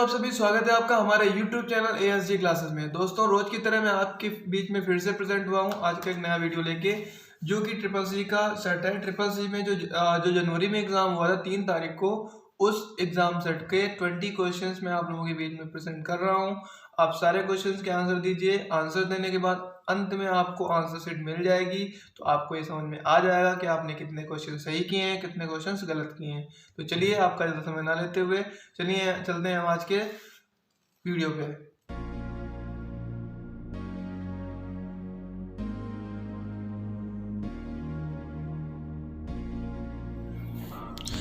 आप सभी, स्वागत है आपका हमारे YouTube चैनल ASG क्लासेस में। दोस्तों, रोज की तरह मैं आपके बीच में फिर से प्रेजेंट हुआ हूं आज का एक नया वीडियो लेके, जो कि ट्रिपल सी का सेट है। ट्रिपल सी में जो जनवरी में एग्जाम हुआ था 3 तारीख को, उस एग्जाम सेट के 20 क्वेश्चंस मैं आप लोगों के बीच में प्रेजेंट कर रहा हूं। आप सारे क्वेश्चंस के आंसर दीजिए। आंसर देने के बाद अंत में आपको आंसर शीट मिल जाएगी, तो आपको ये समझ में आ जाएगा कि आपने कितने क्वेश्चन सही किए हैं, कितने क्वेश्चन गलत किए हैं। तो चलिए, आपका ज़्यादा समय ना लेते हुए चलिए चलते हैं हम आज के वीडियो पे।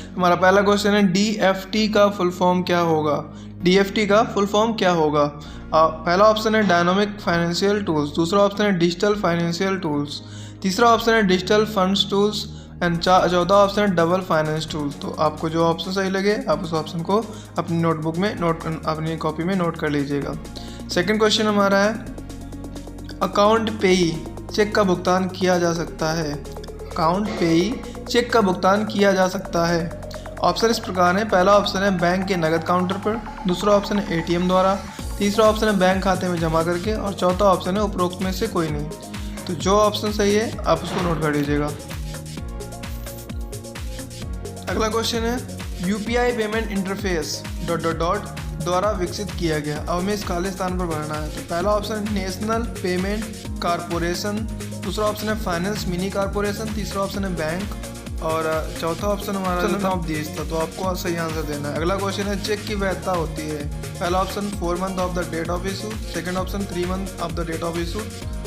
हमारा पहला क्वेश्चन है, DFT का फुल फॉर्म क्या होगा। DFT का फुल फॉर्म क्या होगा? पहला ऑप्शन है डायनामिक फाइनेंशियल टूल्स, दूसरा ऑप्शन है डिजिटल फाइनेंशियल टूल्स, तीसरा ऑप्शन है डिजिटल फंड्स टूल्स एंड चौथा ऑप्शन है डबल फाइनेंस टूल्स। तो आपको जो ऑप्शन सही लगे आप उस ऑप्शन को अपनी नोटबुक में अपनी कॉपी में नोट कर लीजिएगा। सेकंड क्वेश्चन हमारा है, अकाउंट पेई चेक का भुगतान किया जा सकता है। अकाउंट पेई चेक का भुगतान किया जा सकता है। ऑप्शन इस प्रकार है, पहला ऑप्शन है बैंक के नगद काउंटर पर, दूसरा ऑप्शन है ATM द्वारा, तीसरा ऑप्शन है बैंक खाते में जमा करके और चौथा ऑप्शन है उपरोक्त में से कोई नहीं। तो जो ऑप्शन सही है आप उसको नोट कर लीजिएगा। अगला क्वेश्चन है, UPI पेमेंट इंटरफेस ... द्वारा विकसित किया गया। अब हमें इस खाली स्थान पर भरना है। तो पहला ऑप्शन है नेशनल पेमेंट कारपोरेशन, दूसरा ऑप्शन है फाइनेंस मिनी कारपोरेशन, तीसरा ऑप्शन है बैंक और चौथा ऑप्शन हमारा ऑफ दिस था। तो आपको सही आंसर देना है। अगला क्वेश्चन है, चेक की वैधता होती है। पहला option 4 month of the date of issue, second option 3 month of the date of issue,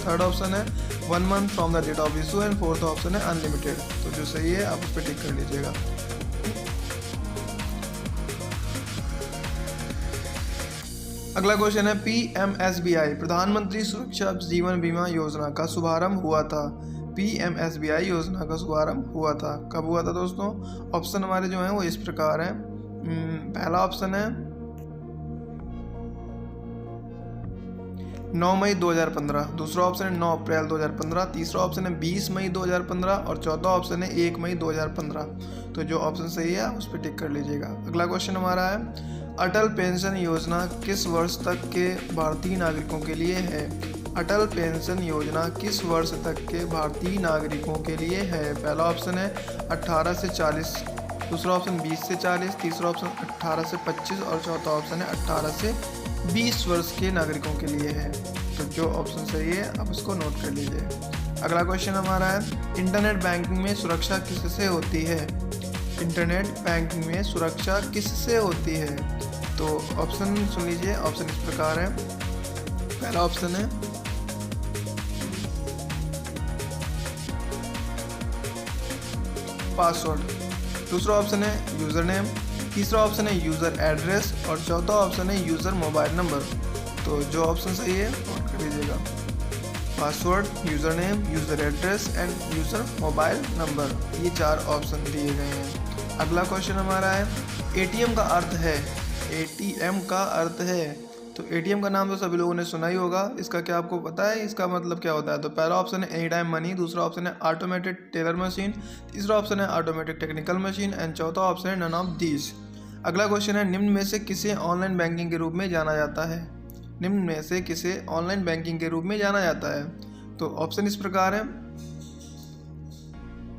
third option है 1 month from the date of issue and fourth option है अनलिमिटेड। तो जो सही है आप उस पर टिक कर लीजिएगा। अगला क्वेश्चन है, PMSBI प्रधानमंत्री सुरक्षा जीवन बीमा योजना का शुभारंभ हुआ था। PMSBI योजना का शुभारंभ हुआ था, कब हुआ था दोस्तों? ऑप्शन हमारे जो हैं वो इस प्रकार हैं। पहला ऑप्शन है 9 मई 2015, दूसरा ऑप्शन है 9 अप्रैल 2015, तीसरा ऑप्शन है 20 मई 2015 और चौथा ऑप्शन है 1 मई 2015। तो जो ऑप्शन सही है उस पर टिक कर लीजिएगा। अगला क्वेश्चन हमारा है, अटल पेंशन योजना किस वर्ष तक के भारतीय नागरिकों के लिए है? अटल पेंशन योजना किस वर्ष तक के भारतीय नागरिकों के लिए है? पहला ऑप्शन है 18 से 40, दूसरा ऑप्शन 20 से 40, तीसरा ऑप्शन 18 से 25 और चौथा ऑप्शन है 18 से 20 वर्ष के नागरिकों के लिए है। तो जो ऑप्शन सही है आप उसको नोट कर लीजिए। अगला क्वेश्चन हमारा है, इंटरनेट बैंकिंग में सुरक्षा किससे होती है? इंटरनेट बैंकिंग में सुरक्षा किससे होती है? तो ऑप्शन सुन लीजिए। ऑप्शन इस प्रकार है, पहला ऑप्शन है पासवर्ड, दूसरा ऑप्शन है यूज़र नेम, तीसरा ऑप्शन है यूज़र एड्रेस और चौथा ऑप्शन है यूज़र मोबाइल नंबर। तो जो ऑप्शन सही है नोट कर लीजिएगा। Password, user name, user address end user mobile number, ये 4 ऑप्शन दिए गए हैं। अगला क्वेश्चन हमारा है, ATM का अर्थ है। ATM का अर्थ है, तो ATM का नाम तो सभी लोगों ने सुना ही होगा। इसका क्या आपको पता है इसका मतलब क्या होता है? तो पहला ऑप्शन है एनी टाइम मनी, दूसरा ऑप्शन है ऑटोमेटेड टेलर मशीन, तीसरा ऑप्शन है ऑटोमेटिक टेक्निकल मशीन एंड चौथा ऑप्शन है नन ऑफ दीज। अगला क्वेश्चन है, निम्न में से किसे ऑनलाइन बैंकिंग के रूप में जाना जाता है? निम्न में से किसे ऑनलाइन बैंकिंग के रूप में जाना जाता है? तो ऑप्शन इस प्रकार है।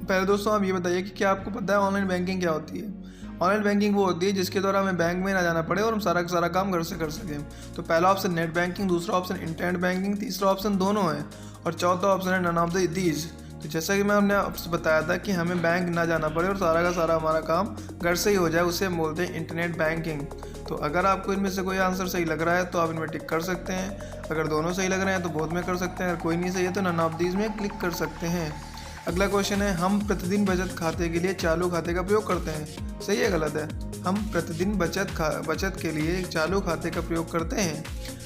पहले दोस्तों आप ये बताइए कि क्या आपको पता है ऑनलाइन बैंकिंग क्या होती है? ऑनलाइन बैंकिंग वो होती है जिसके द्वारा हमें बैंक में ना जाना पड़े और हम सारा का सारा काम घर से कर सकें। तो पहला ऑप्शन नेट बैंकिंग, दूसरा ऑप्शन इंटरनेट बैंकिंग, तीसरा ऑप्शन दोनों है और चौथा ऑप्शन है नन ऑफ दीज। तो जैसा कि मैंने आपसे बताया था कि हमें बैंक ना जाना पड़े और सारा का सारा हमारा काम घर से ही हो जाए, उसे हम बोलते हैं इंटरनेट बैंकिंग। तो अगर आपको इनमें से कोई आंसर सही लग रहा है तो आप इनमें टिक कर सकते हैं। अगर दोनों सही लग रहे हैं तो बोथ में कर सकते हैं। अगर कोई नहीं सही है तो नन ऑफ दीज में क्लिक कर सकते हैं। अगला क्वेश्चन है, हम प्रतिदिन बचत खाते के लिए चालू खाते का प्रयोग करते हैं। सही है गलत है? हम प्रतिदिन बचत के लिए चालू खाते का प्रयोग करते हैं।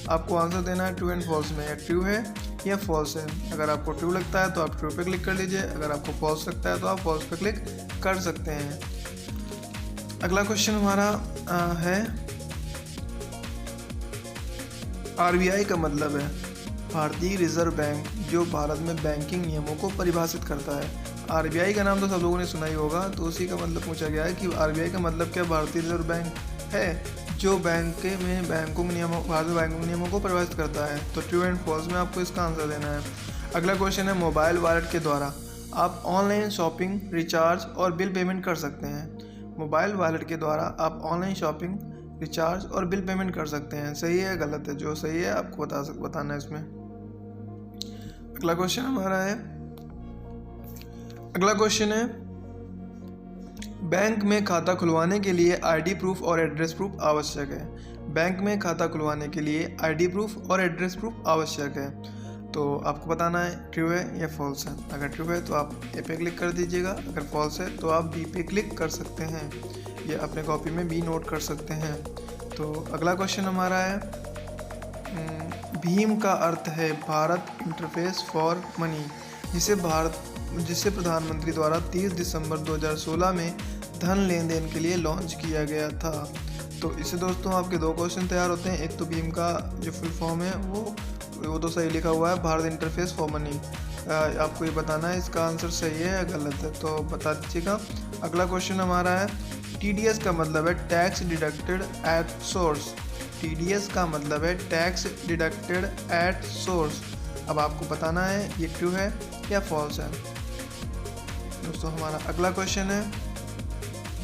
आपको आंसर देना है ट्रू एंड फॉल्स में, या ट्रू है या फॉल्स है। अगर आपको ट्रू लगता है तो आप ट्रू पे क्लिक कर लीजिए, अगर आपको फॉल्स लगता है तो आप फॉल्स पे क्लिक कर सकते हैं। अगला क्वेश्चन हमारा है, RBI का मतलब है भारतीय रिजर्व बैंक, जो भारत में बैंकिंग नियमों को परिभाषित करता है। RBI का नाम तो सब लोगों ने सुना ही होगा, तो उसी का मतलब पूछा गया है कि RBI का मतलब क्या भारतीय रिजर्व बैंक है? जो भारतीय बैंकों के नियमों को परिभाषित करता है। तो ट्रू एंड फॉल्स में आपको इसका आंसर देना है। अगला क्वेश्चन है, मोबाइल वॉलेट के द्वारा आप ऑनलाइन शॉपिंग, रिचार्ज और बिल पेमेंट कर सकते हैं। मोबाइल वॉलेट के द्वारा आप ऑनलाइन शॉपिंग, रिचार्ज और बिल पेमेंट कर सकते हैं। सही है गलत है? जो सही है आपको बताना है इसमें। अगला क्वेश्चन है, बैंक में खाता खुलवाने के लिए आईडी प्रूफ और एड्रेस प्रूफ आवश्यक है। बैंक में खाता खुलवाने के लिए आईडी प्रूफ और एड्रेस प्रूफ आवश्यक है। तो आपको बताना है ट्रू है या फॉल्स है। अगर ट्रू है तो आप ए पे क्लिक कर दीजिएगा, अगर फॉल्स है तो आप बी पे क्लिक कर सकते हैं। ये अपने कॉपी में बी नोट कर सकते हैं। तो अगला क्वेश्चन हमारा है, भीम का अर्थ है भारत इंटरफेस फॉर मनी, जिसे प्रधानमंत्री द्वारा 30 दिसंबर 2016 में धन लेन देन के लिए लॉन्च किया गया था। तो इससे दोस्तों आपके दो क्वेश्चन तैयार होते हैं। एक तो भीम का जो फुल फॉर्म है वो तो सही लिखा हुआ है, भारत इंटरफेस फॉर मनी। आपको ये बताना है इसका आंसर सही है या गलत है, तो बता दीजिएगा। अगला क्वेश्चन हमारा है, TDS का मतलब है tax deducted at source. TDS का मतलब है टैक्स डिडक्टेड एट सोर्स। अब आपको बताना है ये ट्रू है या फॉल्स है। दोस्तों हमारा अगला क्वेश्चन है,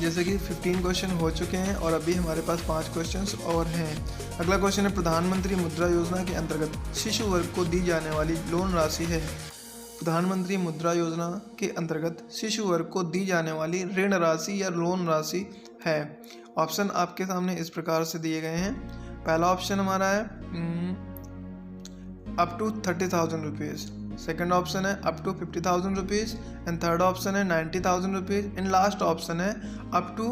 जैसे कि 15 क्वेश्चन हो चुके हैं और अभी हमारे पास 5 क्वेश्चंस और हैं। अगला क्वेश्चन है, प्रधानमंत्री मुद्रा योजना के अंतर्गत शिशु वर्ग को दी जाने वाली लोन राशि है। प्रधानमंत्री मुद्रा योजना के अंतर्गत शिशु वर्ग को दी जाने वाली ऋण राशि या लोन राशि है। ऑप्शन आपके सामने इस प्रकार से दिए गए हैं। पहला ऑप्शन हमारा है up to 30,000 rupees, second option है up to 50,000 rupees, and third option है 90,000 रुपीज़, एंड लास्ट ऑप्शन है अप टू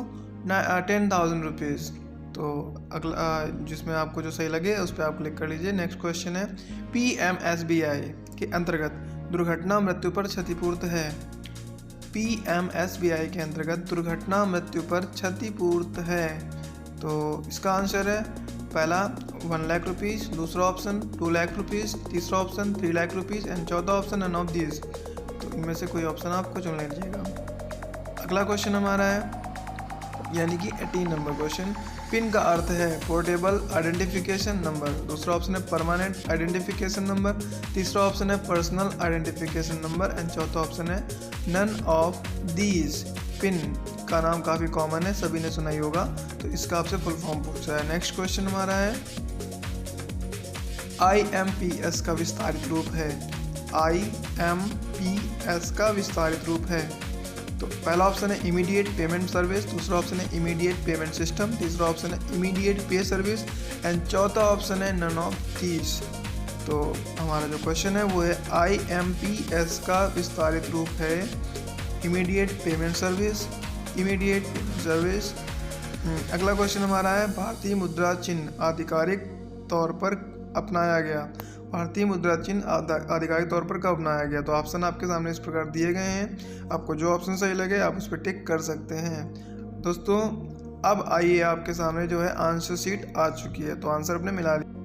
10,000 रुपीज़। तो अगला जिसमें आपको जो सही लगे उस पर आप क्लिक कर लीजिए। नेक्स्ट क्वेश्चन है, PMSBI के अंतर्गत दुर्घटना मृत्यु पर क्षतिपूर्त है। PMSBI के अंतर्गत दुर्घटना मृत्यु पर क्षतिपूर्त है। तो इसका आंसर है पहला 1 लाख रुपीज़, दूसरा ऑप्शन 2 लाख रुपीज़, तीसरा ऑप्शन 3 लाख रुपीज़, एंड चौथा ऑप्शन नन ऑफ दीज। तो इनमें से कोई ऑप्शन आपको चुन लीजिएगा। अगला क्वेश्चन हमारा है, यानी कि 18 नंबर क्वेश्चन, पिन का अर्थ है पोर्टेबल आइडेंटिफिकेशन नंबर। दूसरा ऑप्शन है परमानेंट आइडेंटिफिकेशन नंबर, तीसरा ऑप्शन है पर्सनल आइडेंटिफिकेशन नंबर, एंड चौथा ऑप्शन है नन ऑफ दीज। पिन का नाम काफ़ी कॉमन है, सभी ने सुना ही होगा, तो इसका आपसे फुल फॉर्म पूछा है। नेक्स्ट क्वेश्चन हमारा है, IMPS का विस्तारित रूप है। IMPS का विस्तारित रूप है। तो पहला ऑप्शन है इमीडिएट पेमेंट सर्विस, दूसरा ऑप्शन है इमीडिएट पेमेंट सिस्टम, तीसरा ऑप्शन है इमीडिएट पे सर्विस, एंड चौथा ऑप्शन है नन ऑफ दीज। तो हमारा जो क्वेश्चन है वो है IMPS का विस्तारित रूप है immediate payment service, immediate payment service. अगला क्वेश्चन हमारा है, भारतीय मुद्रा चिन्ह आधिकारिक तौर पर अपनाया गया। भारतीय मुद्रा चिन्ह आधिकारिक तौर पर कब अपनाया गया? तो ऑप्शन आपके सामने इस प्रकार दिए गए हैं। आपको जो ऑप्शन सही लगे आप उस पर टिक कर सकते हैं। दोस्तों अब आइए आपके सामने जो है आंसर शीट आ चुकी है, तो आंसर अपने मिला लीजिए।